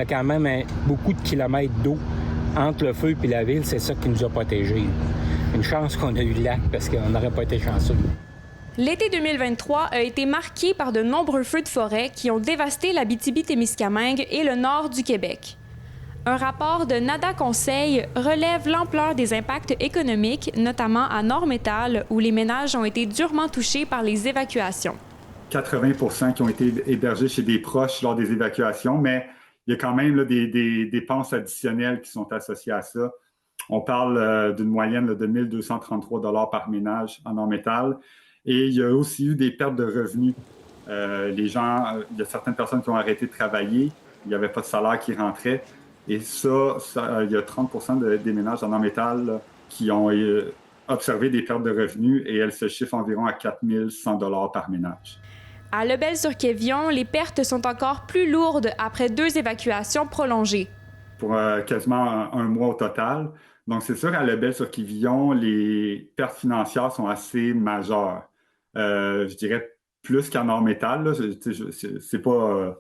y a quand même beaucoup de kilomètres d'eau entre le feu et la ville. C'est ça qui nous a protégés. Une chance qu'on a eu le lac parce qu'on n'aurait pas été chanceux. L'été 2023 a été marqué par de nombreux feux de forêt qui ont dévasté l'Abitibi-Témiscamingue et le nord du Québec. Un rapport de NADA Conseil relève l'ampleur des impacts économiques, notamment à Nord-Métal, où les ménages ont été durement touchés par les évacuations. 80% qui ont été hébergés chez des proches lors des évacuations, mais il y a quand même là, des dépenses additionnelles qui sont associées à ça. On parle d'une moyenne là, de 1 233 $ par ménage en Nord-Métal. Et il y a aussi eu des pertes de revenus. Il y a certaines personnes qui ont arrêté de travailler. Il n'y avait pas de salaire qui rentrait. Et ça il y a 30% des ménages en Nord-Métal qui ont observé des pertes de revenus et elles se chiffrent environ à 4 100 $ par ménage. À Lebel-sur-Quévillon, les pertes sont encore plus lourdes après 2 évacuations prolongées. Pour quasiment un mois au total. Donc, c'est sûr, à Lebel-sur-Quévillon, les pertes financières sont assez majeures. Je dirais plus qu'à Nord-Métal. Là. C'est pas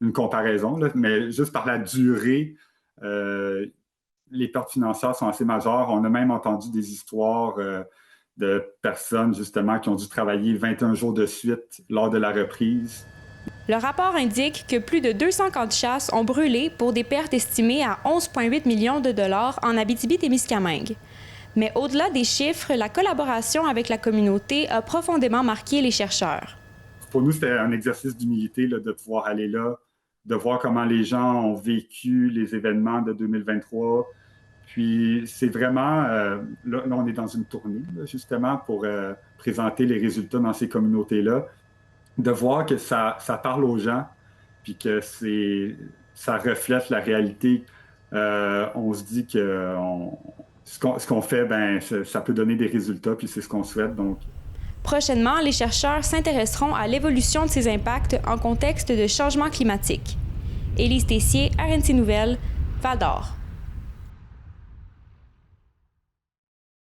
une comparaison, là, mais juste par la durée, les pertes financières sont assez majeures. On a même entendu des histoires de personnes, justement, qui ont dû travailler 21 jours de suite lors de la reprise. Le rapport indique que plus de 200 camps de chasse ont brûlé pour des pertes estimées à 11,8 millions de dollars en Abitibi-Témiscamingue. Mais au-delà des chiffres, la collaboration avec la communauté a profondément marqué les chercheurs. Pour nous, c'était un exercice d'humilité là, de pouvoir aller là, de voir comment les gens ont vécu les événements de 2023. Puis c'est vraiment, là, on est dans une tournée, là, justement, pour présenter les résultats dans ces communautés-là, de voir que ça parle aux gens, puis que ça reflète la réalité. On se dit que ce qu'on fait, ben, ça peut donner des résultats, puis c'est ce qu'on souhaite. Donc. Prochainement, les chercheurs s'intéresseront à l'évolution de ces impacts en contexte de changement climatique. Élise Tessier, RNC Nouvelles, Val-d'Or.